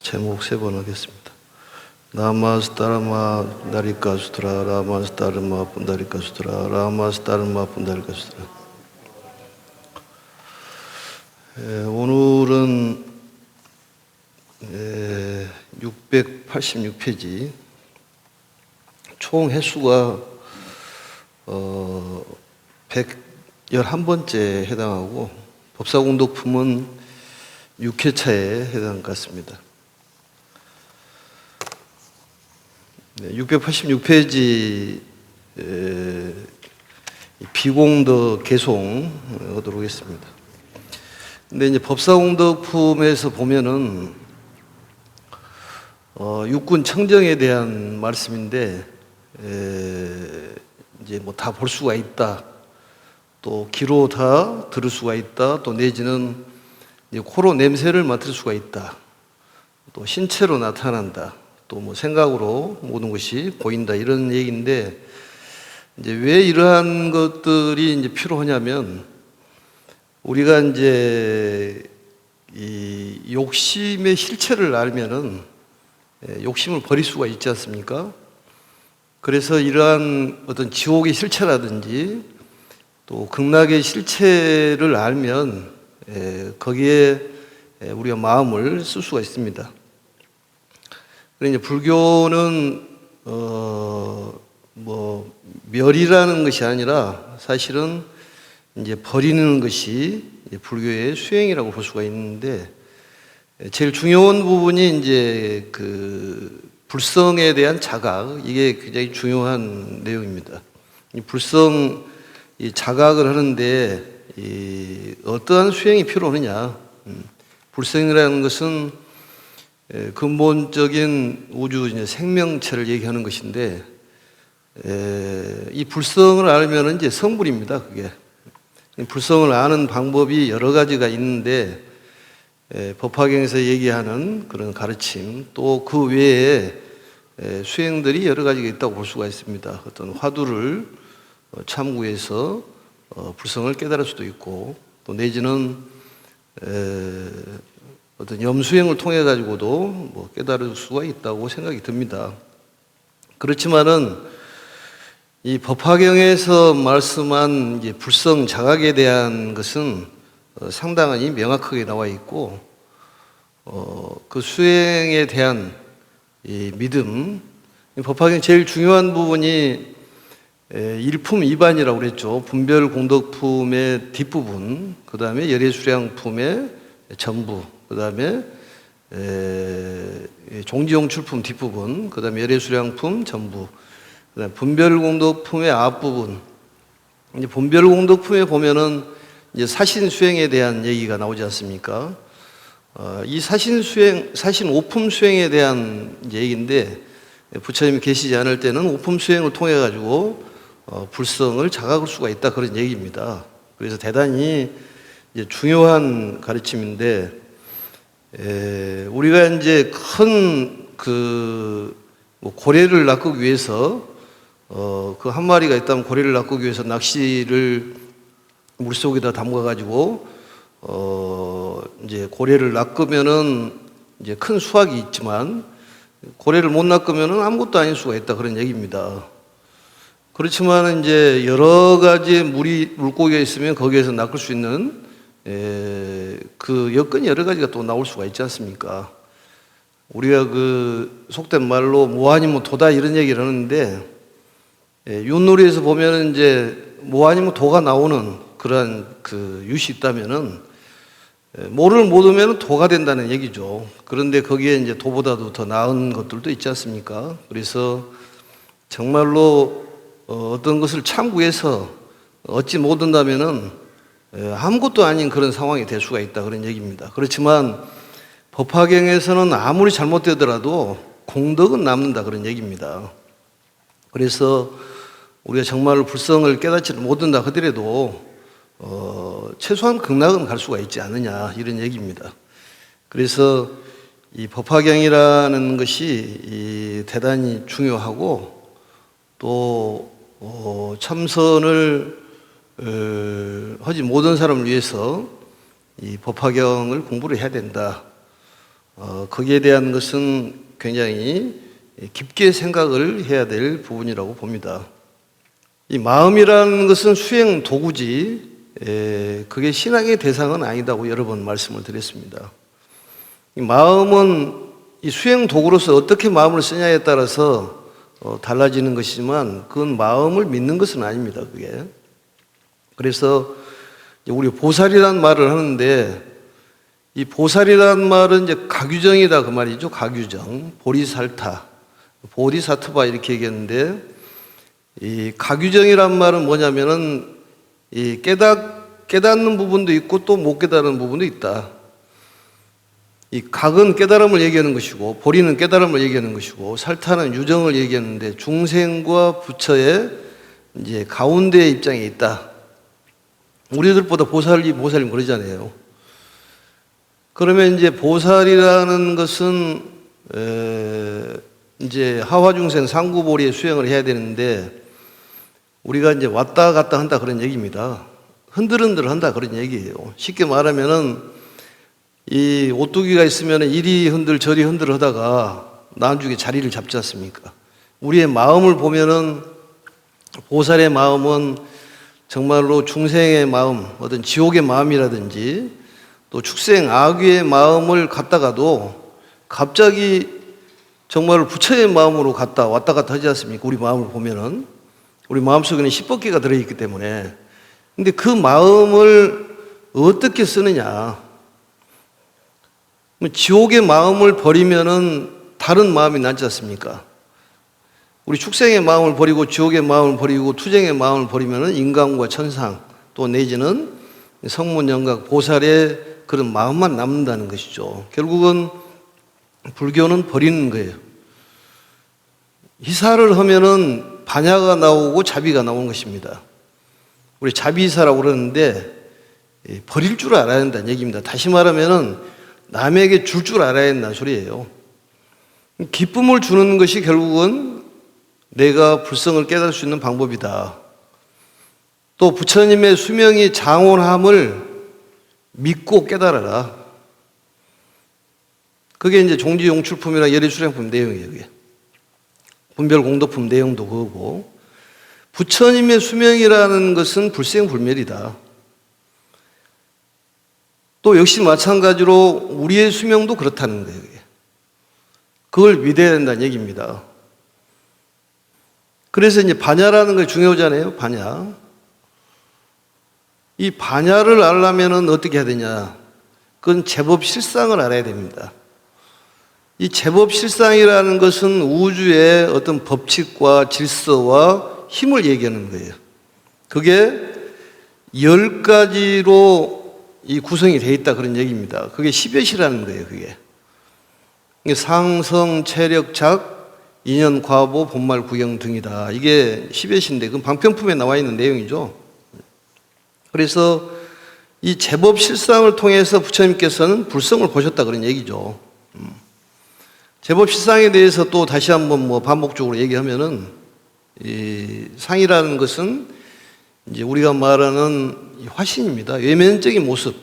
제목 3번 하겠습니다. 나마스타르마 나리카수트라 라마스타르마 분다리카수트라 라마스타르마 분다리카수트라. 오늘은 686페이지 총 횟수가 111번째에 해당하고 법사공덕품은 6회차에 해당 같습니다. 686페이지 비공덕 개송하도록 하겠습니다. 근데 이제 법사공덕품에서 보면은 육군 청정에 대한 말씀인데 이제 뭐 다 볼 수가 있다, 또 귀로 다 들을 수가 있다, 또 내지는 이제 코로 냄새를 맡을 수가 있다, 또 신체로 나타난다, 또 뭐 생각으로 모든 것이 보인다, 이런 얘기인데, 이제 왜 이러한 것들이 이제 필요하냐면, 우리가 이제 이 욕심의 실체를 알면은 욕심을 버릴 수가 있지 않습니까? 그래서 이러한 어떤 지옥의 실체라든지 또 극락의 실체를 알면 거기에 우리가 마음을 쓸 수가 있습니다. 그런데 이제 불교는 뭐 멸이라는 것이 아니라 사실은 이제 버리는 것이 불교의 수행이라고 볼 수가 있는데, 제일 중요한 부분이 이제 그 불성에 대한 자각, 이게 굉장히 중요한 내용입니다. 이 불성, 이 자각을 하는데 어떠한 수행이 필요하느냐? 불성이라는 것은 근본적인 우주 이제 생명체를 얘기하는 것인데, 이 불성을 알면 이제 성불입니다. 그게 불성을 아는 방법이 여러 가지가 있는데, 법화경에서 얘기하는 그런 가르침, 또 그 외에 수행들이 여러 가지가 있다고 볼 수가 있습니다. 어떤 화두를 참고해서 불성을 깨달을 수도 있고, 또 내지는 어떤 염수행을 통해 가지고도 뭐 깨달을 수가 있다고 생각이 듭니다. 그렇지만은 이 법화경에서 말씀한 이제 불성 자각에 대한 것은 상당히 명확하게 나와 있고, 그 수행에 대한 이 믿음, 법화경 제일 중요한 부분이 일품 이반이라고 그랬죠. 분별공덕품의 뒷부분, 그 다음에 열애수량품의 전부, 그 다음에 종지용출품 뒷부분, 그 다음에 열애수량품 전부, 그 다음에 분별공덕품의 앞부분. 이제 분별공덕품에 보면은 이제 사신수행에 대한 얘기가 나오지 않습니까? 이 사신 오품 수행에 대한 얘기인데, 부처님이 계시지 않을 때는 오품 수행을 통해 가지고 불성을 자각할 수가 있다, 그런 얘기입니다. 그래서 대단히 이제 중요한 가르침인데, 우리가 이제 큰 그 뭐 고래를 낚기 위해서 그 한 마리가 있다면 고래를 낚기 위해서 낚시를 물속에다 담가 가지고 이제 고래를 낚으면은 이제 큰 수확이 있지만, 고래를 못 낚으면은 아무것도 아닐 수가 있다, 그런 얘기입니다. 그렇지만 이제 여러 가지 물고기가 있으면 거기에서 낚을 수 있는 그 여건이 여러 가지가 또 나올 수가 있지 않습니까? 우리가 그 속된 말로 뭐 아니면 도다, 이런 얘기를 하는데, 윷놀이에서 보면은 이제 뭐 아니면 도가 나오는 그러한 그 윷이 있다면은 모를 못 오면 도가 된다는 얘기죠. 그런데 거기에 이제 도보다도 더 나은 것들도 있지 않습니까? 그래서 정말로 어떤 것을 참고해서 얻지 못한다면은 아무것도 아닌 그런 상황이 될 수가 있다, 그런 얘기입니다. 그렇지만 법화경에서는 아무리 잘못되더라도 공덕은 남는다, 그런 얘기입니다. 그래서 우리가 정말로 불성을 깨닫지 못한다 하더라도 최소한 극락은 갈 수가 있지 않느냐, 이런 얘기입니다. 그래서 이 법화경이라는 것이 대단히 중요하고, 또 참선을 하지 못한 사람을 위해서 이 법화경을 공부를 해야 된다. 거기에 대한 것은 굉장히 깊게 생각을 해야 될 부분이라고 봅니다. 이 마음이라는 것은 수행 도구지, 그게 신앙의 대상은 아니다고 여러 번 말씀을 드렸습니다. 이 마음은 이 수행 도구로서 어떻게 마음을 쓰냐에 따라서 달라지는 것이지만 그건 마음을 믿는 것은 아닙니다. 그게. 그래서 우리 보살이라는 말을 하는데 이 보살이라는 말은 이제 가규정이다 그 말이죠. 가규정, 보리살타, 보디사트바 이렇게 얘기했는데 이 가규정이란 말은 뭐냐면은 이 깨닫는 부분도 있고 또 못 깨닫는 부분도 있다. 이 각은 깨달음을 얘기하는 것이고 보리는 깨달음을 얘기하는 것이고 살타는 유정을 얘기하는데 중생과 부처의 이제 가운데의 입장에 있다. 우리들보다 보살님 그러잖아요. 그러면 이제 보살이라는 것은 이제 하화중생 상구보리의 수행을 해야 되는데 우리가 이제 왔다 갔다 한다 그런 얘기입니다. 흔들흔들 한다 그런 얘기예요. 쉽게 말하면은 이 오뚜기가 있으면 이리 흔들 저리 흔들 하다가 나중에 자리를 잡지 않습니까? 우리의 마음을 보면은 보살의 마음은 정말로 중생의 마음, 어떤 지옥의 마음이라든지 또 축생 악귀의 마음을 갖다가도 갑자기 정말 부처의 마음으로 왔다 갔다 하지 않습니까? 우리 마음을 보면은 우리 마음속에는 10법계가 들어있기 때문에. 근데 그 마음을 어떻게 쓰느냐? 지옥의 마음을 버리면은 다른 마음이 낫지 않습니까? 우리 축생의 마음을 버리고 지옥의 마음을 버리고 투쟁의 마음을 버리면은 인간과 천상 또 내지는 성문영각 보살의 그런 마음만 남는다는 것이죠. 결국은 불교는 버리는 거예요. 희사를 하면은 반야가 나오고 자비가 나오는 것입니다. 우리 자비희사라고 그러는데 버릴 줄 알아야 한다는 얘기입니다. 다시 말하면은 남에게 줄 알아야 한다는 소리예요. 기쁨을 주는 것이 결국은 내가 불성을 깨달을 수 있는 방법이다. 또 부처님의 수명이 장원함을 믿고 깨달아라. 그게 이제 종지용출품이나 예리수량품 내용이에요. 그게. 분별공덕품 내용도 그거고 부처님의 수명이라는 것은 불생불멸이다. 또 역시 마찬가지로 우리의 수명도 그렇다는 거예요. 그걸 믿어야 된다는 얘기입니다. 그래서 이제 반야라는 게 중요하잖아요. 반야. 이 반야를 알려면은 어떻게 해야 되냐? 그건 제법 실상을 알아야 됩니다. 이 제법 실상이라는 것은 우주의 어떤 법칙과 질서와 힘을 얘기하는 거예요. 그게 10가지로 이 구성이 되어 있다 그런 얘기입니다. 그게 10여시라는 거예요. 그게 상성, 체력, 작, 인연, 과보, 본말, 구경 등이다. 이게 10여시인데 그건 방편품에 나와 있는 내용이죠. 그래서 이 제법 실상을 통해서 부처님께서는 불성을 보셨다 그런 얘기죠. 제법 실상에 대해서 또 다시 한번 반복적으로 얘기하면은 이 상이라는 것은 이제 우리가 말하는 화신입니다. 외면적인 모습.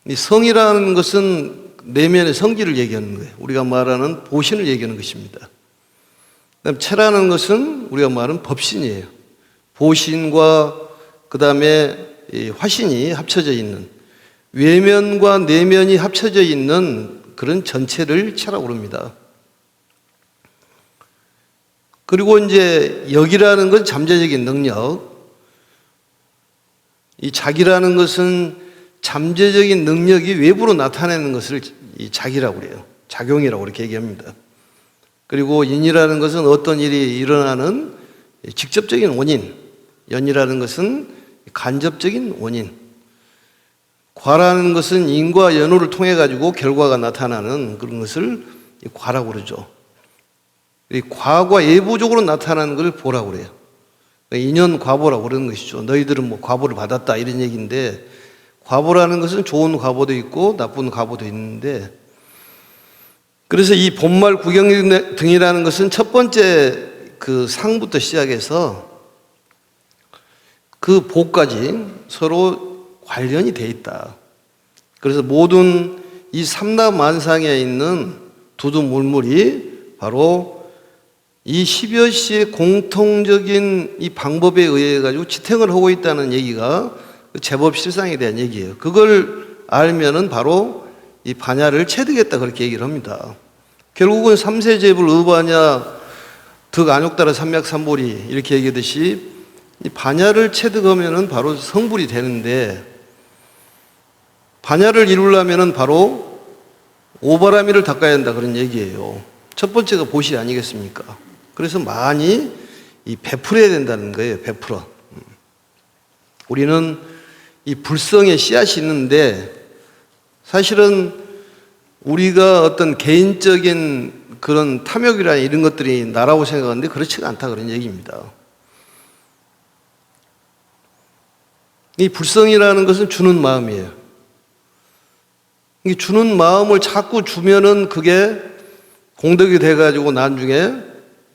이 성이라는 것은 내면의 성질을 얘기하는 거예요. 우리가 말하는 보신을 얘기하는 것입니다. 그다음 체라는 것은 우리가 말하는 법신이에요. 보신과 그 다음에 화신이 합쳐져 있는 외면과 내면이 합쳐져 있는 그런 전체를 체라고 그럽니다. 그리고 이제 역이라는 건 잠재적인 능력. 이 작이라는 것은 잠재적인 능력이 외부로 나타내는 것을 이 작이라고 그래요. 작용이라고 이렇게 얘기합니다. 그리고 인이라는 것은 어떤 일이 일어나는 직접적인 원인. 연이라는 것은 간접적인 원인. 과라는 것은 인과 연후를 통해 가지고 결과가 나타나는 그런 것을 과라고 그러죠. 이 과가 예부적으로 나타나는 걸 보라고 그래요. 인연 과보라고 그러는 것이죠. 너희들은 과보를 받았다 이런 얘기인데 과보라는 것은 좋은 과보도 있고 나쁜 과보도 있는데 그래서 이 본말 구경 등이라는 것은 첫 번째 그 상부터 시작해서 그 보까지 서로 관련이 돼 있다. 그래서 모든 이 삼라만상에 있는 두두물물이 바로 이 10여 시의 공통적인 이 방법에 의해 가지고 지탱을 하고 있다는 얘기가 제법 실상에 대한 얘기예요. 그걸 알면은 바로 이 반야를 체득했다 그렇게 얘기를 합니다. 결국은 삼세제불 의반야 득안욕따라 삼맥삼보리 이렇게 얘기하듯이 이 반야를 체득하면은 바로 성불이 되는데, 반야를 이루려면은 바로 오바라미를 닦아야 한다 그런 얘기예요. 첫 번째가 보시 아니겠습니까? 그래서 많이 이 베풀어야 된다는 거예요. 베풀어. 우리는 이 불성의 씨앗이 있는데, 사실은 우리가 어떤 개인적인 그런 탐욕이나 이런 것들이 나라고 생각하는데 그렇지가 않다 그런 얘기입니다. 이 불성이라는 것은 주는 마음이에요. 이 주는 마음을 자꾸 주면은 그게 공덕이 돼가지고 나중에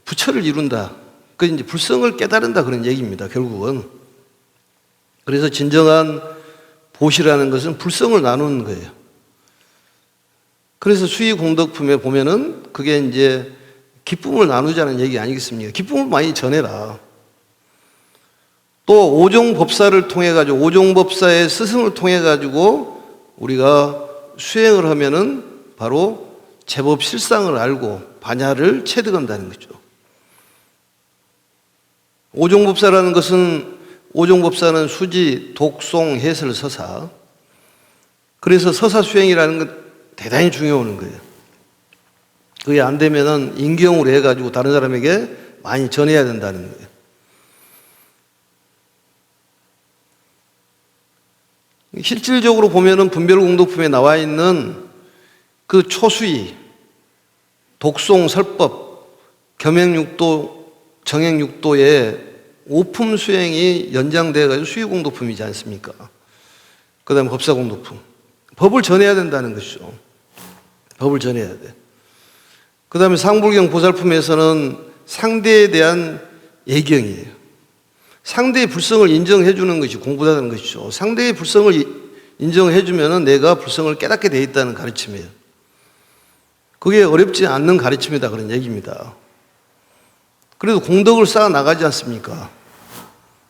부처를 이룬다. 그 이제 불성을 깨달은다 그런 얘기입니다. 결국은. 그래서 진정한 보시라는 것은 불성을 나누는 거예요. 그래서 수의 공덕품에 보면은 그게 이제 기쁨을 나누자는 얘기 아니겠습니까? 기쁨을 많이 전해라. 또 오종법사를 통해 가지고, 오종법사의 스승을 통해 가지고 우리가 수행을 하면은 바로 제법 실상을 알고 반야를 체득한다는 거죠. 오종법사라는 것은, 오종법사는 수지, 독송, 해설, 서사. 그래서 서사 수행이라는 건 대단히 중요한 거예요. 그게 안 되면은 인경으로 해가지고 다른 사람에게 많이 전해야 된다는 거예요. 실질적으로 보면은 분별공덕품에 나와 있는 그 초수의, 독송, 설법, 겸행육도, 정행육도의 오품 수행이 연장되어가지고 수의공덕품이지 않습니까? 그 다음에 법사공덕품. 법을 전해야 된다는 것이죠. 법을 전해야 돼. 그 다음에 상불경 보살품에서는 상대에 대한 예경이에요. 상대의 불성을 인정해 주는 것이 공부다는 것이죠. 상대의 불성을 인정해 주면은 내가 불성을 깨닫게 돼 있다는 가르침이에요. 그게 어렵지 않는 가르침이다 그런 얘기입니다. 그래도 공덕을 쌓아 나가지 않습니까?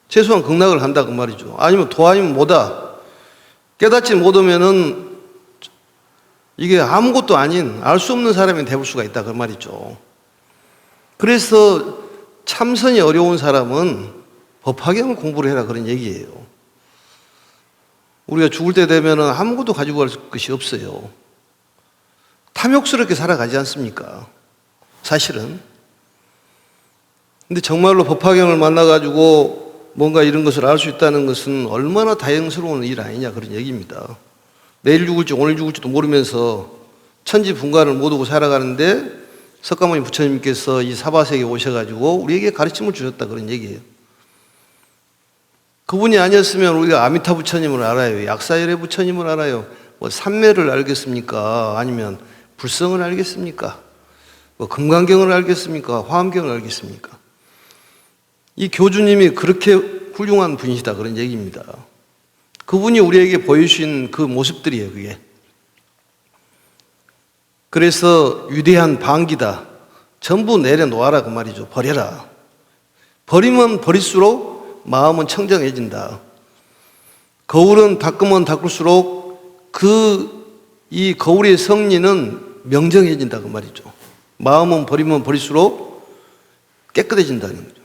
최소한 극락을 한다 그 말이죠. 아니면 도아니면 뭐다. 깨닫지 못하면은 이게 아무것도 아닌 알 수 없는 사람이 되볼 수가 있다 그 말이죠. 그래서 참선이 어려운 사람은 법화경을 공부를 해라 그런 얘기예요. 우리가 죽을 때 되면은 아무것도 가지고 갈 것이 없어요. 탐욕스럽게 살아가지 않습니까? 사실은. 근데 정말로 법화경을 만나가지고 뭔가 이런 것을 알 수 있다는 것은 얼마나 다행스러운 일 아니냐 그런 얘기입니다. 내일 죽을지 오늘 죽을지도 모르면서 천지분간을 못 오고 살아가는데 석가모니 부처님께서 이 사바세계에 오셔가지고 우리에게 가르침을 주셨다 그런 얘기예요. 그분이 아니었으면 우리가 아미타 부처님을 알아요, 약사열애 부처님을 알아요, 뭐 삼매를 알겠습니까? 아니면 불성을 알겠습니까? 뭐 금강경을 알겠습니까? 화엄경을 알겠습니까? 이 교주님이 그렇게 훌륭한 분이시다 그런 얘기입니다. 그분이 우리에게 보여주신 그 모습들이에요, 그게. 그래서 위대한 방기다. 전부 내려놓아라 그 말이죠. 버려라. 버리면 버릴수록 마음은 청정해진다. 거울은 닦으면 닦을수록 이 거울의 성리는 명정해진다 그 말이죠. 마음은 버리면 버릴수록 깨끗해진다는 거죠.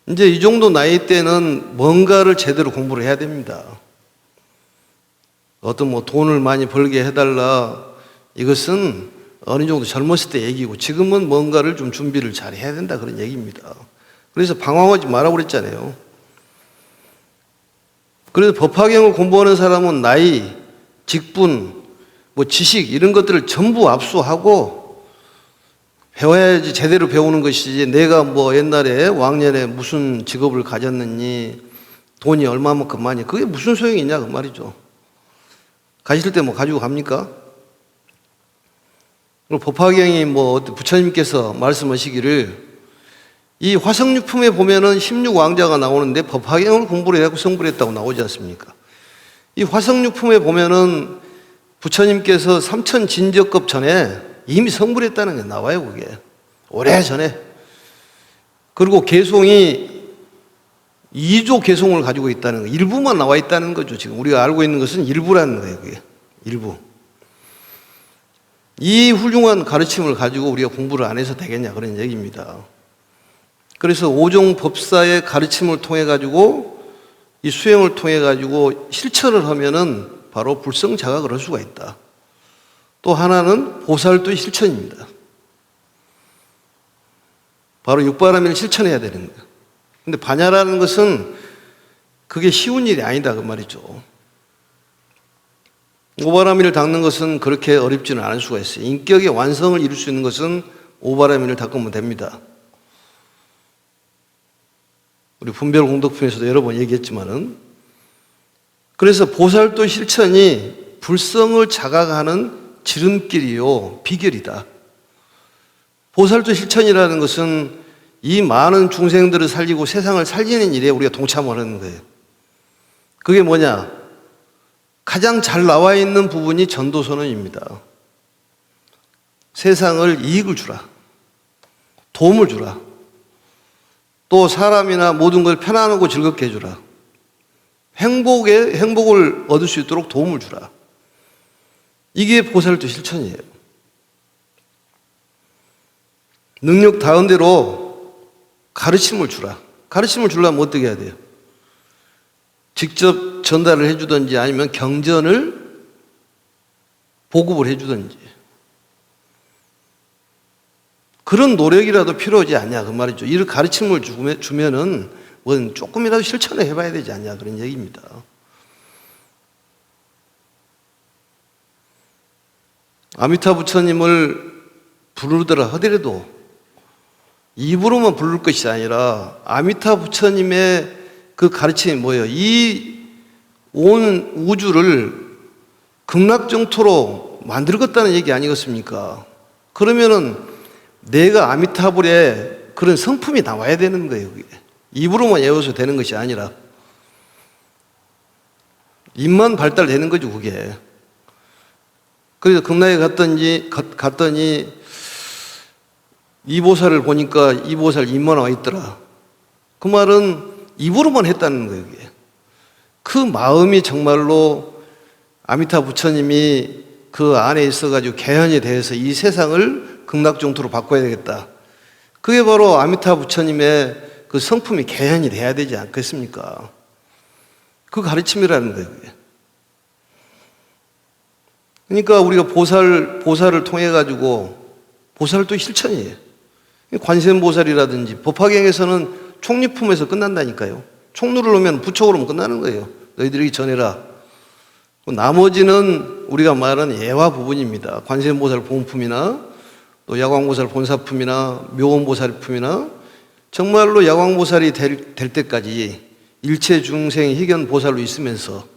이제 이 정도 나이 때는 뭔가를 제대로 공부를 해야 됩니다. 어떤 뭐 돈을 많이 벌게 해달라, 이것은 어느 정도 젊었을 때 얘기고 지금은 뭔가를 좀 준비를 잘 해야 된다 그런 얘기입니다. 그래서 방황하지 말라고 그랬잖아요. 그래서 법화경을 공부하는 사람은 나이, 직분, 뭐 지식 이런 것들을 전부 압수하고 배워야지 제대로 배우는 것이지, 내가 뭐 옛날에 왕년에 무슨 직업을 가졌느니 돈이 얼마만큼 많이, 그게 무슨 소용이 있냐 그 말이죠. 가실 때 뭐 가지고 갑니까? 그리고 법화경이 뭐 부처님께서 말씀하시기를, 이 화성육품에 보면은 16왕자가 나오는데 법화경을 공부를 해갖고 성불했다고 나오지 않습니까? 이 화성육품에 보면은 부처님께서 삼천 진적급 전에 이미 성불했다는 게 나와요, 그게. 오래전에. 그리고 개송이 2조 개송을 가지고 있다는 거, 일부만 나와 있다는 거죠. 지금 우리가 알고 있는 것은 일부라는 거예요, 그게. 일부. 이 훌륭한 가르침을 가지고 우리가 공부를 안 해서 되겠냐, 그런 얘기입니다. 그래서 오종 법사의 가르침을 통해 가지고 이 수행을 통해 가지고 실천을 하면은 바로 불성 자각을 할 수가 있다. 또 하나는 보살도의 실천입니다. 바로 육바라밀을 실천해야 되는 거예요. 근데 반야라는 것은 그게 쉬운 일이 아니다, 그 말이죠. 오바라밀을 닦는 것은 그렇게 어렵지는 않을 수가 있어요. 인격의 완성을 이룰 수 있는 것은 오바라밀을 닦으면 됩니다. 우리 분별 공덕품에서도 여러 번 얘기했지만은, 그래서 보살도 실천이 불성을 자각하는 지름길이요, 비결이다. 보살도 실천이라는 것은 이 많은 중생들을 살리고 세상을 살리는 일에 우리가 동참하는 거예요. 그게 뭐냐? 가장 잘 나와 있는 부분이 전도선언입니다. 세상을 이익을 주라. 도움을 주라. 또 사람이나 모든 걸 편안하고 즐겁게 해주라. 행복을 얻을 수 있도록 도움을 주라. 이게 보살도 실천이에요. 능력 닿은 대로 가르침을 주라. 가르침을 주려면 어떻게 해야 돼요? 직접 전달을 해주든지 아니면 경전을 보급을 해주든지. 그런 노력이라도 필요하지 않냐, 그 말이죠. 이런 가르침을 주면은 뭐 조금이라도 실천을 해봐야 되지 않냐, 그런 얘기입니다. 아미타 부처님을 부르더라 하더라도 입으로만 부를 것이 아니라 아미타 부처님의 그 가르침이 뭐예요? 이 온 우주를 극락정토로 만들었다는 얘기 아니겠습니까? 그러면은 내가 아미타불에 그런 성품이 나와야 되는 거예요, 그게. 입으로만 외워서 되는 것이 아니라 입만 발달되는 거죠, 그게. 그래서 극락에 갔더니 이보살을 보니까 이보살 입만 와 있더라. 그 말은 입으로만 했다는 거예요, 그게. 그 마음이 정말로 아미타 부처님이 그 안에 있어가지고 개연이 돼서 이 세상을 극락정토로 바꿔야 되겠다. 그게 바로 아미타 부처님의 그 성품이 개연이 돼야 되지 않겠습니까? 그 가르침이라는 거예요, 그게. 그러니까 우리가 보살을 통해가지고, 보살도 실천이에요. 관세음보살이라든지 법화경에서는 총리품에서 끝난다니까요. 총루를 놓으면 부처로 오면 끝나는 거예요. 너희들이 전해라. 나머지는 우리가 말하는 예화 부분입니다. 관세음보살 본품이나 또 야광보살 본사품이나 묘원보살품이나 정말로 야광보살이 될 때까지 일체 중생 희견보살로 있으면서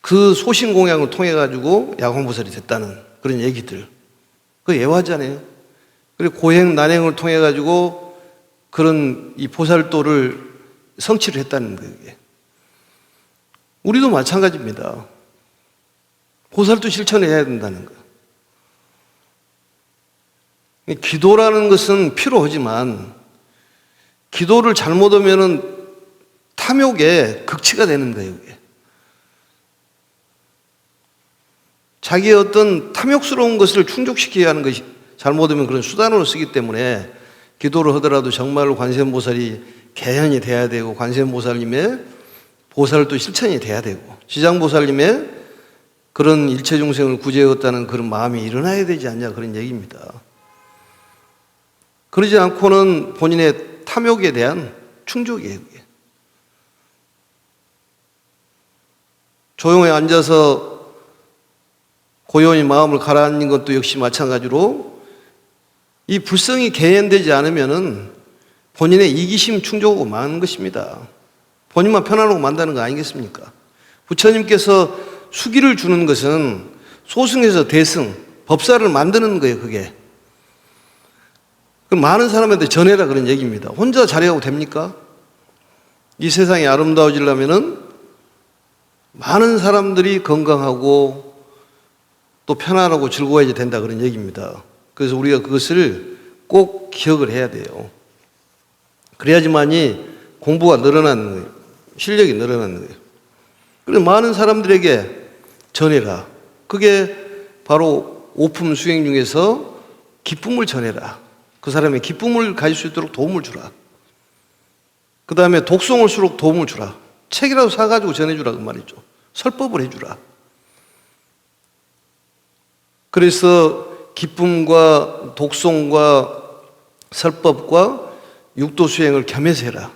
그 소신공양을 통해 가지고 야광보살이 됐다는 그런 얘기들. 그 예화잖아요. 그리고 고행 난행을 통해 가지고 그런 이 보살도를 성취를 했다는 거예요. 우리도 마찬가지입니다. 보살도 실천해야 된다는 거예요. 기도라는 것은 필요하지만 기도를 잘못하면은 탐욕의 극치가 되는 거예요, 그게. 자기의 어떤 탐욕스러운 것을 충족시켜야 하는 것이 잘못하면 그런 수단으로 쓰기 때문에 기도를 하더라도 정말로 관세음보살이 개연이 돼야 되고 관세음보살님의 보살도 실천이 돼야 되고 지장보살님의 그런 일체 중생을 구제하겠다는 그런 마음이 일어나야 되지 않냐, 그런 얘기입니다. 그러지 않고는 본인의 탐욕에 대한 충족이에요, 그게. 조용히 앉아서 고요히 마음을 가라앉는 것도 역시 마찬가지로 이 불성이 개연되지 않으면은 본인의 이기심 충족하고 마는 것입니다. 본인만 편안하고 만다는 거 아니겠습니까? 부처님께서 수기를 주는 것은 소승에서 대승, 법사를 만드는 거예요, 그게. 그럼 많은 사람한테 전해라, 그런 얘기입니다. 혼자 잘해가고 됩니까? 이 세상이 아름다워지려면은 많은 사람들이 건강하고 또 편안하고 즐거워야 된다 그런 얘기입니다. 그래서 우리가 그것을 꼭 기억을 해야 돼요. 그래야지만이 공부가 늘어나는 거예요. 실력이 늘어나는 거예요. 그래서 많은 사람들에게 전해라. 그게 바로 오품 수행 중에서 기쁨을 전해라. 그 사람의 기쁨을 가질 수 있도록 도움을 주라. 그 다음에 독송을 수록 도움을 주라. 책이라도 사가지고 전해주라 그 말이죠. 설법을 해주라. 그래서 기쁨과 독송과 설법과 육도 수행을 겸해서 해라.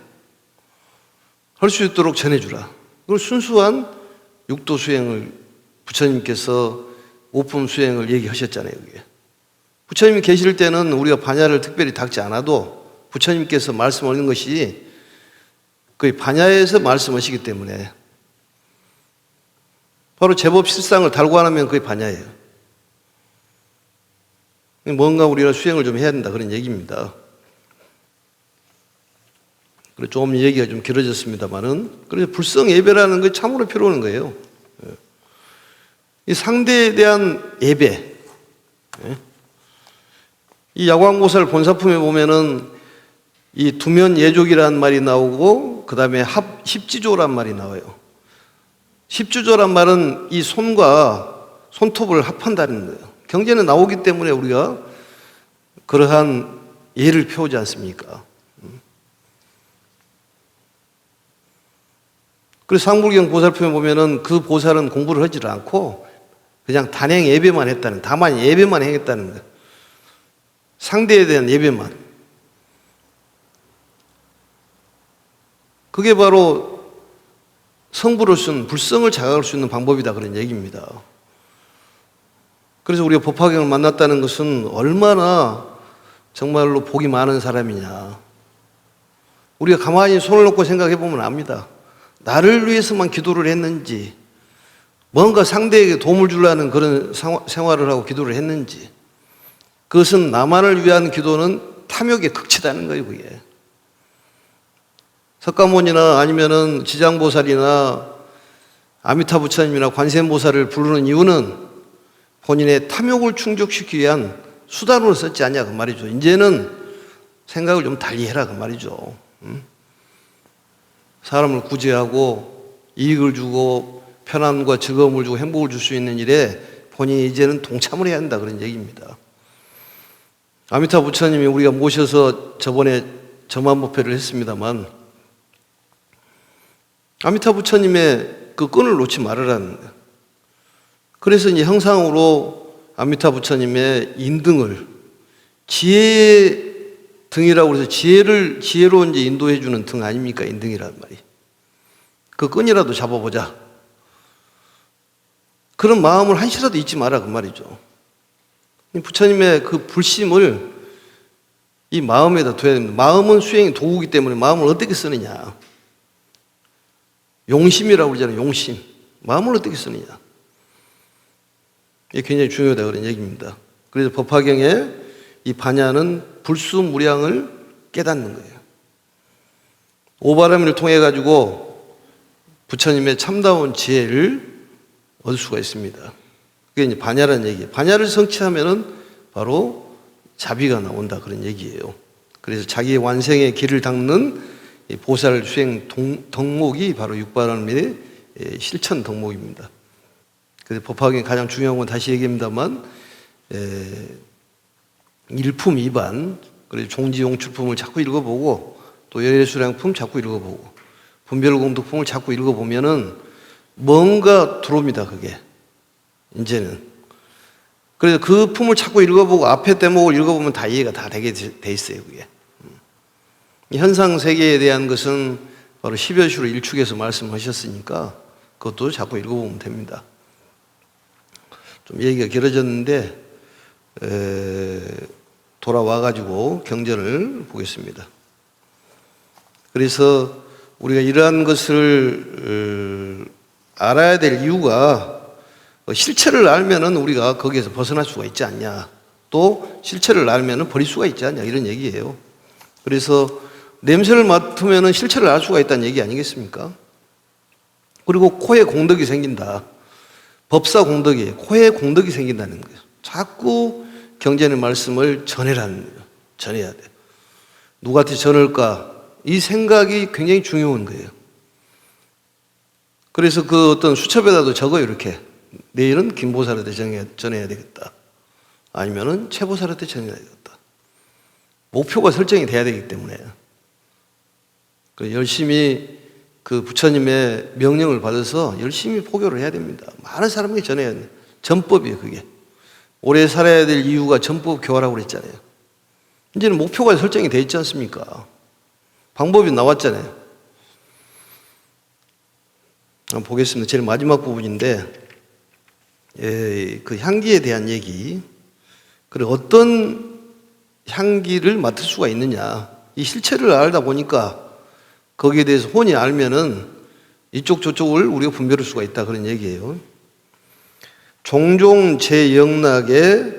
할 수 있도록 전해주라. 그걸 순수한 육도 수행을 부처님께서 오품 수행을 얘기하셨잖아요. 그게. 부처님이 계실 때는 우리가 반야를 특별히 닦지 않아도 부처님께서 말씀하는 것이 거의 반야에서 말씀하시기 때문에 바로 제법 실상을 달고 안 하면 그게 반야예요. 뭔가 우리가 수행을 좀 해야 된다 그런 얘기입니다. 그래 좀 얘기가 좀 길어졌습니다만은 그래서 불성 예배라는 게 참으로 필요한 거예요. 이 상대에 대한 예배. 이 야광보살 본사품에 보면은 이 두면 예족이라는 말이 나오고 그 다음에 십지조란 말이 나와요. 십주조란 말은 이 손과 손톱을 합한다는 거예요. 경전에 나오기 때문에 우리가 그러한 예를 펴오지 않습니까? 그래서 상불경 보살품에 보면은 그 보살은 공부를 하지 않고 그냥 단행 예배만 했다는, 다만 예배만 행했다는 거예요. 상대에 대한 예배만. 그게 바로 성불로서는 불성을 자각할 수 있는 방법이다 그런 얘기입니다. 그래서 우리가 법화경을 만났다는 것은 얼마나 정말로 복이 많은 사람이냐. 우리가 가만히 손을 놓고 생각해 보면 압니다. 나를 위해서만 기도를 했는지, 뭔가 상대에게 도움을 주려는 그런 생활을 하고 기도를 했는지, 그것은 나만을 위한 기도는 탐욕의 극치다는 거예요, 그게. 석가모니나 아니면은 지장보살이나 아미타 부처님이나 관세음보살을 부르는 이유는 본인의 탐욕을 충족시키기 위한 수단으로 썼지 않냐 그 말이죠. 이제는 생각을 좀 달리 해라 그 말이죠. 사람을 구제하고 이익을 주고 편안과 즐거움을 주고 행복을 줄 수 있는 일에 본인이 이제는 동참을 해야 한다 그런 얘기입니다. 아미타 부처님이 우리가 모셔서 저번에 점안법회를 했습니다만 아미타 부처님의 그 끈을 놓지 말으라는 거예요. 그래서 이제 형상으로 아미타 부처님의 인등을 지혜의 등이라고 해서 지혜로 이제 인도해 주는 등 아닙니까? 인등이란 말이. 그 끈이라도 잡아보자. 그런 마음을 한시라도 잊지 마라 그 말이죠. 부처님의 그 불심을 이 마음에다 둬야 됩니다. 마음은 수행의 도구이기 때문에 마음을 어떻게 쓰느냐. 용심이라고 그러잖아요. 용심. 마음을 어떻게 쓰느냐. 이게 굉장히 중요하다 그런 얘기입니다. 그래서 법화경에 이 반야는 불수무량을 깨닫는 거예요. 오바람을 통해 가지고 부처님의 참다운 지혜를 얻을 수가 있습니다. 그게 이제 반야라는 얘기예요. 반야를 성취하면은 바로 자비가 나온다 그런 얘기예요. 그래서 자기의 완생의 길을 닦는 보살 수행 덕목이 바로 육바람의 실천 덕목입니다. 그래서 법화경의 가장 중요한 건 다시 얘기합니다만 일품 이반 그리고 종지용출품을 자꾸 읽어보고 또 열애수량품 자꾸 읽어보고 분별공덕품을 자꾸 읽어보면은 뭔가 들어옵니다. 그게 이제는. 그래서 그 품을 자꾸 읽어보고 앞에 대목을 읽어보면 다 이해가 다 되게 돼 있어요. 그게. 현상 세계에 대한 것은 바로 10여시로 일축해서 말씀하셨으니까 그것도 자꾸 읽어보면 됩니다. 좀 얘기가 길어졌는데 돌아와가지고 경전을 보겠습니다. 그래서 우리가 이러한 것을 알아야 될 이유가 실체를 알면은 우리가 거기에서 벗어날 수가 있지 않냐. 또 실체를 알면은 버릴 수가 있지 않냐. 이런 얘기예요. 그래서 냄새를 맡으면은 실체를 알 수가 있다는 얘기 아니겠습니까? 그리고 코에 공덕이 생긴다. 법사 공덕이에요. 코에 공덕이 생긴다는 거예요. 자꾸 경전의 말씀을 전해라는 거예요. 전해야 돼요. 누구한테 전할까? 이 생각이 굉장히 중요한 거예요. 그래서 그 어떤 수첩에다도 적어요. 이렇게 내일은 김보살한테 전해야 되겠다. 아니면은 최보살한테 전해야 되겠다. 목표가 설정이 돼야 되기 때문에 열심히 그 부처님의 명령을 받아서 열심히 포교를 해야 됩니다. 많은 사람에게 전해야 돼요. 전법이에요, 그게. 오래 살아야 될 이유가 전법 교화라고 그랬잖아요. 이제는 목표가 설정이 돼 있지 않습니까? 방법이 나왔잖아요. 한번 보겠습니다. 제일 마지막 부분인데, 그 향기에 대한 얘기. 그리고 어떤 향기를 맡을 수가 있느냐. 이 실체를 알다 보니까 거기에 대해서 혼이 알면은 이쪽 저쪽을 우리가 분별할 수가 있다. 그런 얘기예요. 종종 제 영락에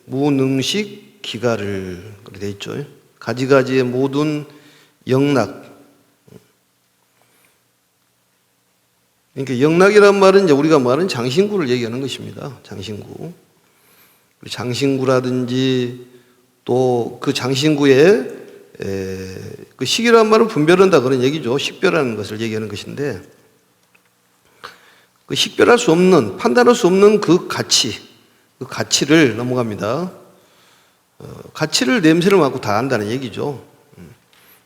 무능식 기가를 그렇게 돼 있죠. 가지가지의 모든 영락. 그러니까 영락이란 말은 이제 우리가 말하는 장신구를 얘기하는 것입니다. 장신구. 장신구라든지 또 그 장신구의 그 식이라는 말은 분별한다 그런 얘기죠. 식별하는 것을 얘기하는 것인데 그 식별할 수 없는, 판단할 수 없는 그 가치를 넘어갑니다. 가치를 냄새를 맡고 다 안다는 얘기죠.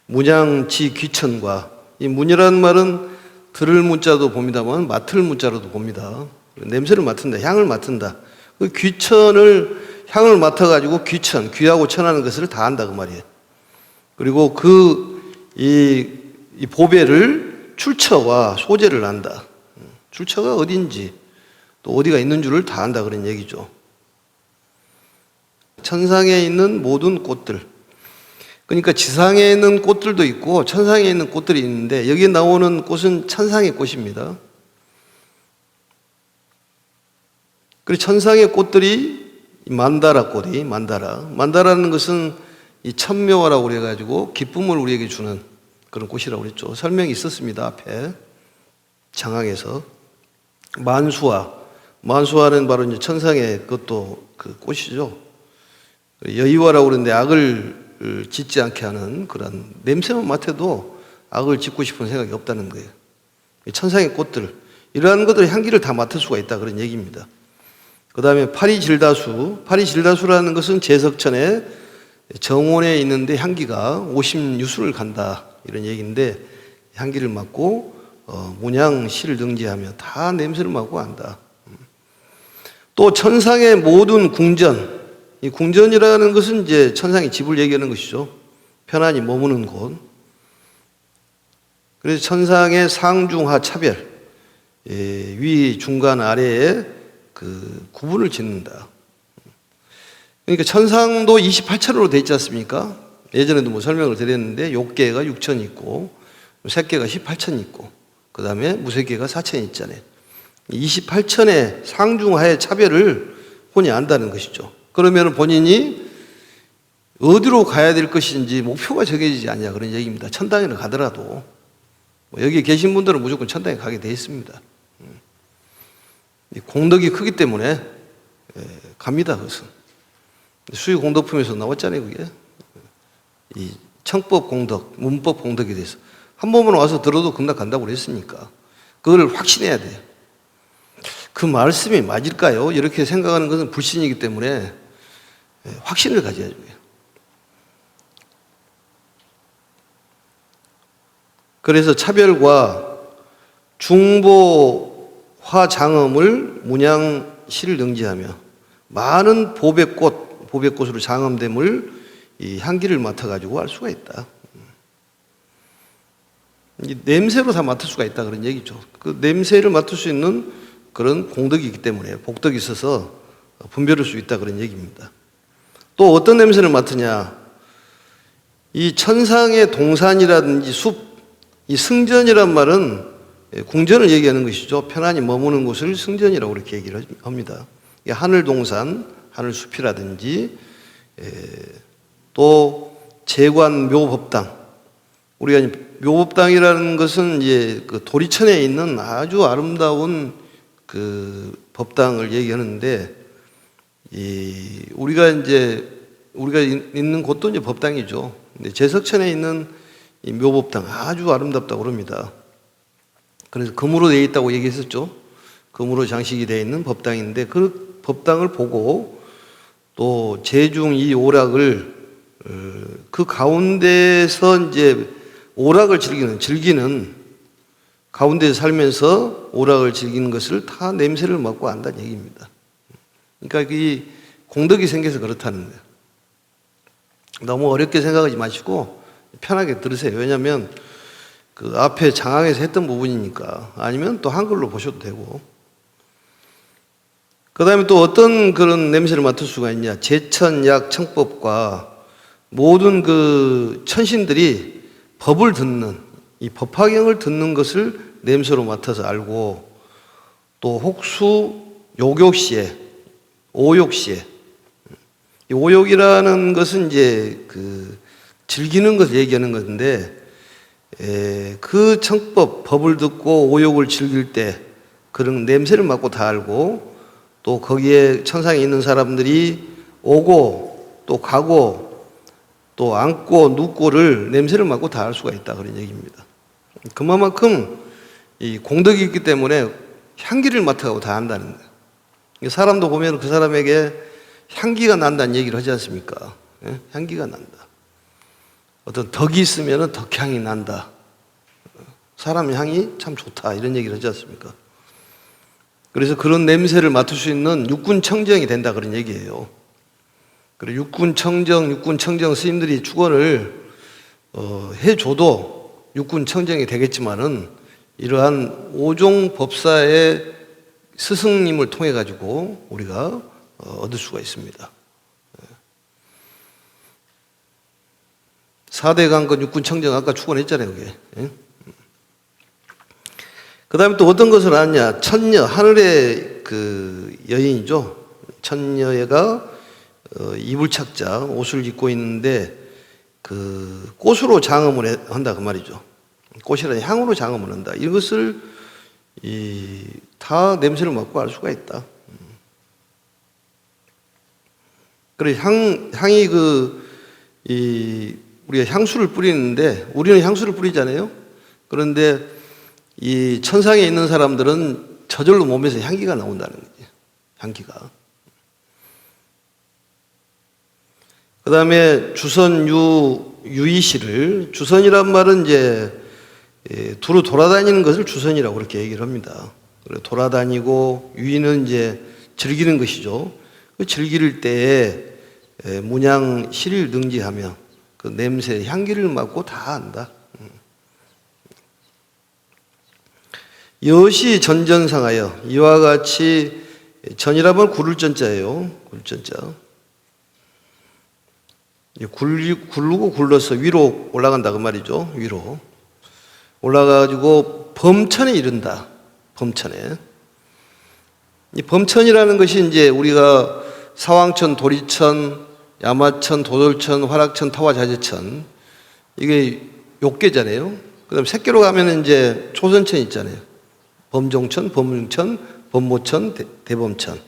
문양지 귀천과, 이 문이라는 말은 들을 문자도 봅니다만 맡을 문자로도 봅니다. 냄새를 맡는다, 향을 맡는다. 그 귀천을, 향을 맡아가지고 귀천, 귀하고 천하는 것을 다 안다 그 말이에요. 그리고 이 보배를 출처와 소재를 안다. 출처가 어딘지 또 어디가 있는 줄을 다 안다 그런 얘기죠. 천상에 있는 모든 꽃들, 그러니까 지상에 있는 꽃들도 있고 천상에 있는 꽃들이 있는데 여기 나오는 꽃은 천상의 꽃입니다. 그리고 천상의 꽃들이 만다라 꽃이, 만다라는 것은 이 천묘라고 그래가지고 기쁨을 우리에게 주는 그런 꽃이라고 그랬죠. 설명이 있었습니다. 앞에 장항에서. 만수화는 바로 이제 천상의 그것도 그 꽃이죠. 여의화라고 그러는데 악을 짓지 않게 하는 그런, 냄새만 맡아도 악을 짓고 싶은 생각이 없다는 거예요. 천상의 꽃들, 이러한 것들의 향기를 다 맡을 수가 있다 그런 얘기입니다. 그 다음에 파리질다수라는 것은 제석천에 정원에 있는데 향기가 50유수를 간다 이런 얘기인데 향기를 맡고 문양 시를 능지하며 다 냄새를 맡고 안다. 또 천상의 모든 궁전, 이 궁전이라는 것은 이제 천상의 집을 얘기하는 것이죠. 편안히 머무는 곳. 그래서 천상의 상중하 차별, 위 중간 아래에 그 구분을 짓는다. 그러니까 천상도 28천으로 되어 있지 않습니까? 예전에도 뭐 설명을 드렸는데 욕계가 6천 있고 색계가 18천 있고 그 다음에 무색계가 4천 있잖아요. 28천의 상중하의 차별을 혼이 안다는 것이죠. 그러면 본인이 어디로 가야 될 것인지 목표가 정해지지 않냐 그런 얘기입니다. 천당에는 가더라도 여기 계신 분들은 무조건 천당에 가게 되어 있습니다. 공덕이 크기 때문에 갑니다. 그것은. 수유 공덕품에서 나왔잖아요, 그게. 이 청법 공덕, 문법 공덕에 대해서. 한 번만 와서 들어도 금방 간다고 그랬으니까. 그걸 확신해야 돼요. 그 말씀이 맞을까요? 이렇게 생각하는 것은 불신이기 때문에 확신을 가져야 돼요. 그래서 차별과 중보화장엄을 문양시를 능지하며 많은 보배꽃으로 장엄됨을 이 향기를 맡아가지고 알 수가 있다. 이 냄새로 다 맡을 수가 있다 그런 얘기죠. 그 냄새를 맡을 수 있는 그런 공덕이기 때문에 복덕이 있어서 분별할 수 있다 그런 얘기입니다. 또 어떤 냄새를 맡으냐? 이 천상의 동산이라든지 숲, 이 승전이란 말은 궁전을 얘기하는 것이죠. 편안히 머무는 곳을 승전이라고 이렇게 얘기를 합니다. 하늘 동산, 하늘 숲이라든지 또 재관 묘법당, 우리가 묘법당이라는 것은 이제 그 도리천에 있는 아주 아름다운 그 법당을 얘기하는데, 우리가 있는 곳도 이제 법당이죠. 근데 제석천에 있는 이 묘법당 아주 아름답다고 그럽니다. 그래서 금으로 되어 있다고 얘기했었죠. 금으로 장식이 되어 있는 법당인데, 그 법당을 보고 또 제중 이 오락을 그 가운데서 이제 오락을 즐기는 가운데 살면서 오락을 즐기는 것을 다 냄새를 맡고 안다는 얘기입니다. 그러니까 이 공덕이 생겨서 그렇다는 거예요. 너무 어렵게 생각하지 마시고 편하게 들으세요. 왜냐하면 그 앞에 장학에서 했던 부분이니까. 아니면 또 한글로 보셔도 되고. 그 다음에 또 어떤 그런 냄새를 맡을 수가 있냐. 제천약 청법과 모든 그 천신들이 법을 듣는, 이 법화경을 듣는 것을 냄새로 맡아서 알고, 또 혹수 요욕시에, 오욕시에, 이 오욕이라는 것은 이제 그 즐기는 것을 얘기하는 건데, 그 청법, 법을 듣고 오욕을 즐길 때 그런 냄새를 맡고 다 알고, 또 거기에 천상에 있는 사람들이 오고 또 가고 또 앉고 눕고를 냄새를 맡고 다 알 수가 있다, 그런 얘기입니다. 그만큼 이 공덕이 있기 때문에 향기를 맡아가고 다 안다는 거예요. 사람도 보면 그 사람에게 향기가 난다는 얘기를 하지 않습니까? 예? 향기가 난다. 어떤 덕이 있으면 덕향이 난다. 사람 향이 참 좋다, 이런 얘기를 하지 않습니까? 그래서 그런 냄새를 맡을 수 있는 육군청정이 된다, 그런 얘기예요. 그리고 육군청정 스님들이 축원을 해줘도 육군청정이 되겠지만은 이러한 오종 법사의 스승님을 통해 가지고 우리가 얻을 수가 있습니다. 4대 강건 육군청정 아까 축원했잖아요, 그게. 그 다음에 또 어떤 것을 아느냐. 천녀, 하늘의 그 여인이죠. 천녀가 이불착자 옷을 입고 있는데 그 꽃으로 장엄을 한다, 그 말이죠. 꽃이라는 향으로 장엄을 한다. 이것을 다 냄새를 맡고 알 수가 있다. 그래 향이 우리가 향수를 뿌리는데, 우리는 향수를 뿌리잖아요. 그런데 이 천상에 있는 사람들은 저절로 몸에서 향기가 나온다는 거지. 향기가. 그 다음에 주선 유이시를, 주선이란 말은 이제 두루 돌아다니는 것을 주선이라고 그렇게 얘기를 합니다. 돌아다니고, 유이는 이제 즐기는 것이죠. 그 즐길 때에 문양 실일 능지하며 그 냄새, 향기를 맡고 다 안다. 여시 전전상하여, 이와 같이 전이라면 구를 전자예요. 구를 전자. 굴르고 굴러서 위로 올라간다, 그 말이죠. 위로 올라가가지고 범천에 이른다. 범천에. 이 범천이라는 것이 이제 우리가 사왕천, 도리천, 야마천, 도돌천, 화락천, 타화자재천, 이게 욕계잖아요. 그 다음에 색계로 가면 이제 초선천 있잖아요. 범종천, 범융천, 범모천, 대범천.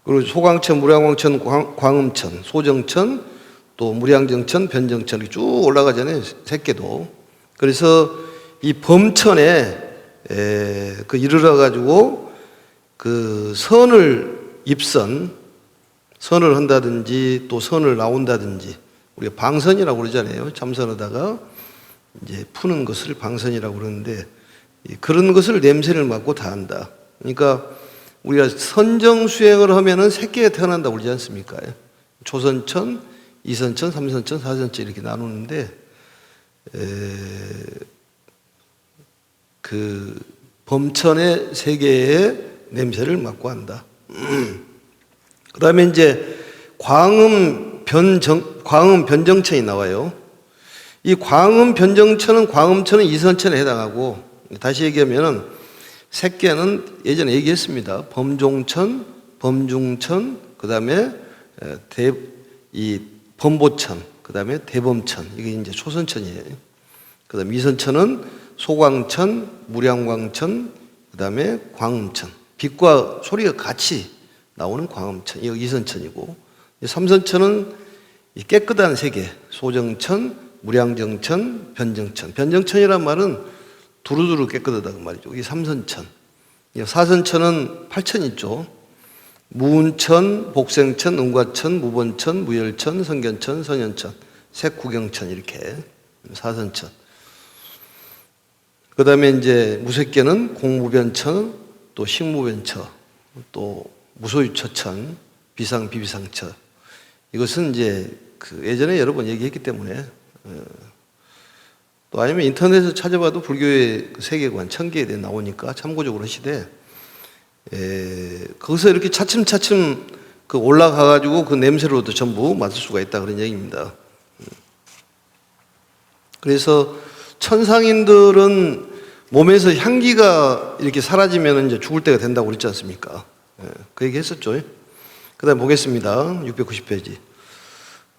그리고 소광천, 무량광천, 광음천, 소정천, 또 무량정천, 변정천, 이렇게 쭉 올라가잖아요. 색계도. 그래서 이 범천에 이르러 가지고 그 선을 한다든지 또 선을 나온다든지, 우리가 방선이라고 그러잖아요. 참선하다가 이제 푸는 것을 방선이라고 그러는데, 그런 것을 냄새를 맡고 다 한다. 그러니까 우리가 선정 수행을 하면은 새끼에 태어난다고 그러지 않습니까? 초선천, 이선천, 삼선천, 사선천 이렇게 나누는데, 그 범천의 세계의 냄새를 맡고 한다. 그 다음에 이제 광음 변정천이 나와요. 이 광음 변정천은 광음천은 이선천에 해당하고, 다시 얘기하면은 색계는 예전에 얘기했습니다. 범종천, 범중천, 그 다음에 범보천, 그 다음에 대범천, 이게 이제 초선천이에요. 그 다음에 이선천은 소광천, 무량광천, 그 다음에 광음천, 빛과 소리가 같이 나오는 광음천, 이 이선천이고, 이 삼선천은 이 깨끗한 세계, 소정천, 무량정천, 변정천. 변정천이란 말은 두루두루 깨끗하다 그 말이죠. 이 삼선천. 이 사선천은 8천 있죠. 무운천, 복생천, 은과천, 무번천, 무열천, 성견천, 선현천, 색구경천 이렇게 사선천. 그 다음에 이제 무색계는 공무변천, 또 식무변처, 또 무소유처천, 비상, 비비상처. 이것은 이제 그 예전에 여러 번 얘기했기 때문에 또 아니면 인터넷에서 찾아봐도 불교의 세계관, 천계에 대해 나오니까 참고적으로 하시되 거기서 이렇게 차츰차츰 그 올라가가지고 그 냄새로도 전부 맡을 수가 있다 그런 얘기입니다. 그래서 천상인들은 몸에서 향기가 이렇게 사라지면 이제 죽을 때가 된다고 그랬지 않습니까? 그 얘기 했었죠. 그 다음에 보겠습니다. 690페이지.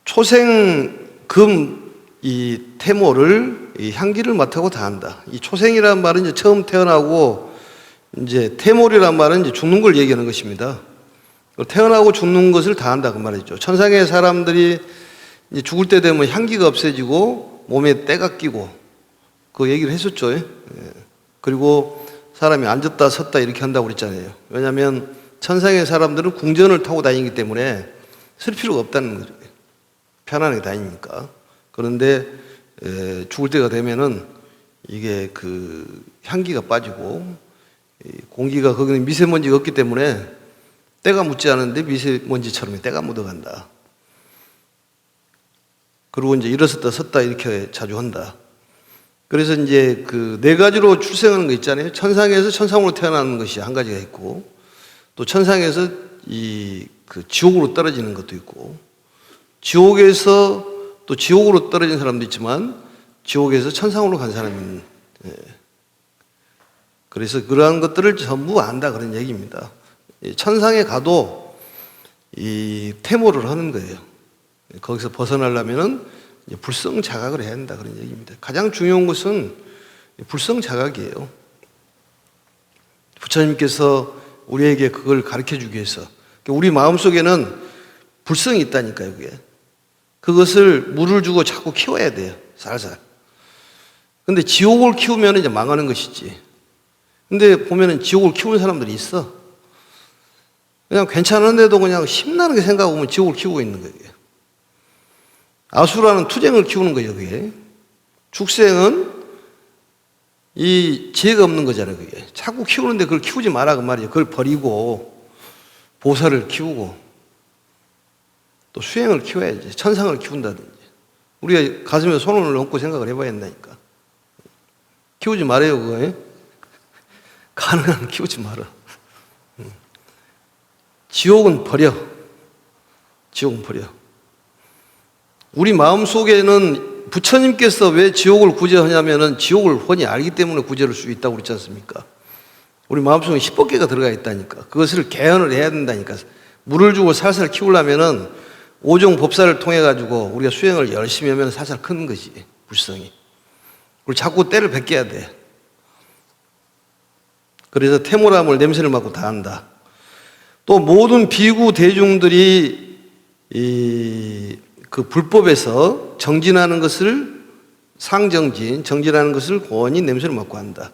초생금 이 태모를 이 향기를 맡고 다한다. 이 초생이라는 말은 이제 처음 태어나고 이제 태모리란 말은 이제 죽는 걸 얘기하는 것입니다. 태어나고 죽는 것을 다한다 그 말이죠. 천상의 사람들이 이제 죽을 때 되면 향기가 없어지고 몸에 때가 끼고 그 얘기를 했었죠. 그리고 사람이 앉았다 섰다 이렇게 한다고 그랬잖아요. 왜냐하면 천상의 사람들은 궁전을 타고 다니기 때문에 쓸 필요가 없다는 거죠. 편안하게 다니니까. 그런데 죽을 때가 되면은 이게 그 향기가 빠지고 공기가 거기는 미세먼지가 없기 때문에 때가 묻지 않은데 미세먼지처럼 때가 묻어간다. 그리고 이제 일어섰다 섰다 이렇게 자주 한다. 그래서 이제 그 네 가지로 출생하는 거 있잖아요. 천상에서 천상으로 태어나는 것이 한 가지가 있고, 또 천상에서 이 그 지옥으로 떨어지는 것도 있고, 지옥에서 또 지옥으로 떨어진 사람도 있지만 지옥에서 천상으로 간 사람은 그래서 그러한 것들을 전부 안다 그런 얘기입니다. 천상에 가도 이 태모를 하는 거예요. 거기서 벗어나려면은 불성 자각을 해야 한다 그런 얘기입니다. 가장 중요한 것은 불성 자각이에요. 부처님께서 우리에게 그걸 가르쳐 주기 위해서 우리 마음속에는 불성이 있다니까요. 그게 그것을 물을 주고 자꾸 키워야 돼요. 살살. 근데 지옥을 키우면 이제 망하는 것이지. 근데 보면은 지옥을 키우는 사람들이 있어. 그냥 괜찮은데도 그냥 심나게 생각하면 지옥을 키우고 있는 거예요. 아수라는 투쟁을 키우는 거예요, 그게. 축생은 이 지혜가 없는 거잖아요, 그게. 자꾸 키우는데 그걸 키우지 마라, 그 말이에요. 그걸 버리고, 보살을 키우고, 또 수행을 키워야지. 천상을 키운다든지. 우리가 가슴에 손을 얹고 생각을 해봐야 한다니까. 키우지 말아요, 그거. 가능하면 키우지 마라. 지옥은 버려. 지옥은 버려. 우리 마음속에는 부처님께서 왜 지옥을 구제하냐면은 지옥을 훤히 알기 때문에 구제할 수 있다고 그랬지 않습니까? 우리 마음속에 10법계가 들어가 있다니까. 그것을 개헌을 해야 된다니까. 물을 주고 살살 키우려면은 오종 법사를 통해 가지고 우리가 수행을 열심히 하면 살살 크는 것이 불성이. 그리고 자꾸 때를 베껴야 돼. 그래서 태모람을 냄새를 맡고 다 한다. 또 모든 비구 대중들이 그 불법에서 정진하는 것을 정진하는 것을 고언히 냄새를 맡고 한다.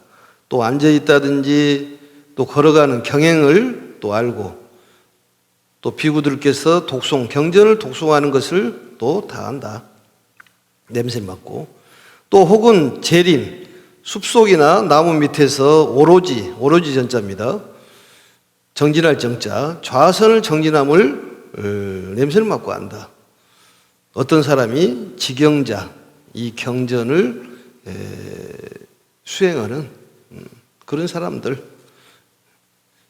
또 앉아있다든지 또 걸어가는 경행을 또 알고 또 비구들께서 경전을 독송하는 것을 또 다 한다. 냄새를 맡고 또 혹은 재림, 숲속이나 나무 밑에서 오로지 전자입니다. 정진할 정자, 좌선을 정진함을 냄새를 맡고 한다. 어떤 사람이 지경자, 이 경전을 수행하는 그런 사람들,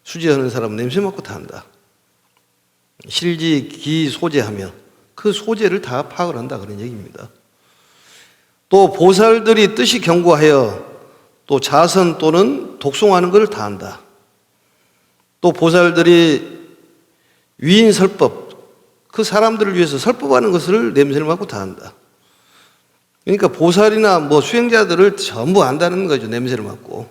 수지하는 사람은 냄새 맡고 다 한다. 실지, 기, 소재하며 그 소재를 다 파악을 한다 그런 얘기입니다. 또 보살들이 뜻이 경고하여 또 자선 또는 독송하는 것을 다 한다. 또 보살들이 위인설법, 그 사람들을 위해서 설법하는 것을 냄새를 맡고 다 한다. 그러니까 보살이나 뭐 수행자들을 전부 안다는 거죠. 냄새를 맡고.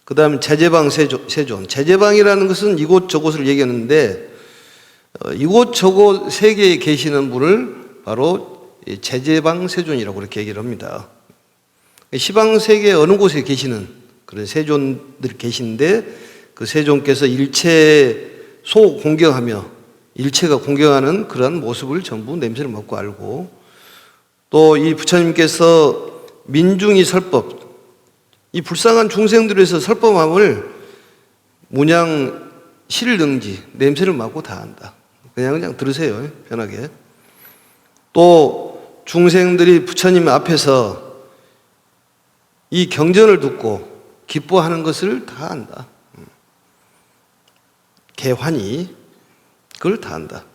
그 다음에 제재방 세존. 제재방이라는 것은 이곳저곳을 얘기하는데 이곳저곳 세계에 계시는 분을 바로 제재방 세존이라고 그렇게 얘기를 합니다. 시방 세계 어느 곳에 계시는 그런 세존들이 계신데 그 세존께서 일체 소 공경하며 일체가 공경하는 그러한 모습을 전부 냄새를 맡고 알고, 또 이 부처님께서 민중이 설법, 이 불쌍한 중생들을 위해서 설법함을 문양 실능지 냄새를 맡고 다 안다. 그냥 들으세요. 편하게. 또 중생들이 부처님 앞에서 이 경전을 듣고 기뻐하는 것을 다 안다. 개환이 그걸 다 안다.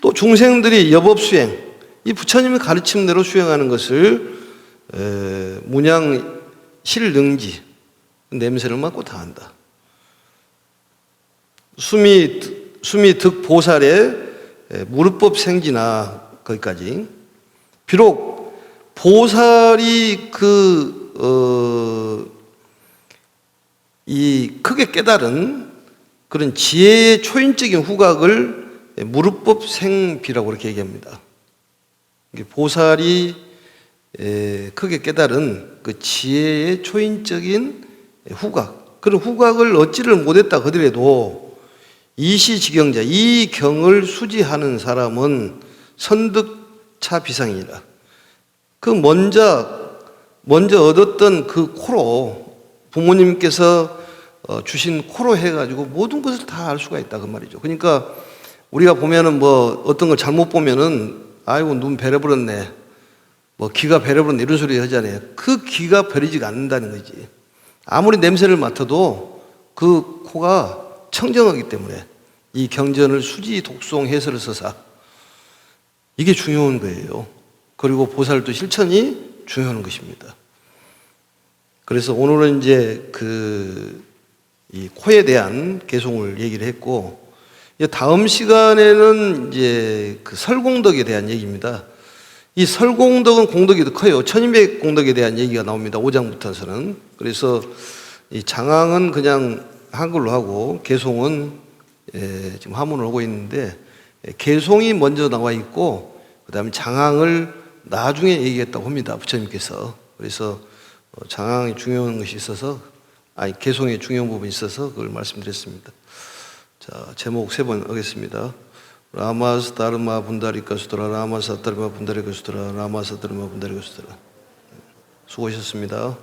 또 중생들이 여법 수행, 이 부처님의 가르침대로 수행하는 것을 문양 실능지 냄새를 맡고 다 안다. 수미 득 보살의 무릇법 생지나 거기까지. 비록 보살이 이 크게 깨달은 그런 지혜의 초인적인 후각을 무릇법 생비라고 그렇게 얘기합니다. 보살이 크게 깨달은 그 지혜의 초인적인 후각, 그런 후각을 얻지를 못했다 하더라도 이시지경자, 이 경을 수지하는 사람은 선득차 비상이라. 그 먼저 얻었던 그 코로, 부모님께서 주신 코로 해가지고 모든 것을 다 알 수가 있다 그 말이죠. 그러니까 우리가 보면은 뭐 어떤 걸 잘못 보면은 아이고 눈 베려버렸네, 뭐 귀가 베려버렸네 이런 소리 하잖아요. 그 귀가 베리지가 않는다는 거지. 아무리 냄새를 맡아도 그 코가 청정하기 때문에 이 경전을 수지 독송 해설을 써서 이게 중요한 거예요. 그리고 보살도 실천이 중요한 것입니다. 그래서 오늘은 이제 이 코에 대한 개송을 얘기를 했고, 다음 시간에는 이제 그 설공덕에 대한 얘기입니다. 이 설공덕은 공덕이 더 커요. 1200공덕에 대한 얘기가 나옵니다. 5장부터서는. 그래서 이 장항은 그냥 한글로 하고 개송은 지금 한문을 하고 있는데, 개송이 먼저 나와 있고 그 다음에 장항을 나중에 얘기했다고 합니다. 부처님께서. 그래서 장항이 중요한 것이 있어서, 개송에 중요한 부분이 있어서 그걸 말씀드렸습니다. 자, 제목 3번 하겠습니다. 라마스 다르마 분다리카 수드라, 라마사 다르마 분다리카 수드라, 라마사 다르마 분다리카 수드라. 수고하셨습니다.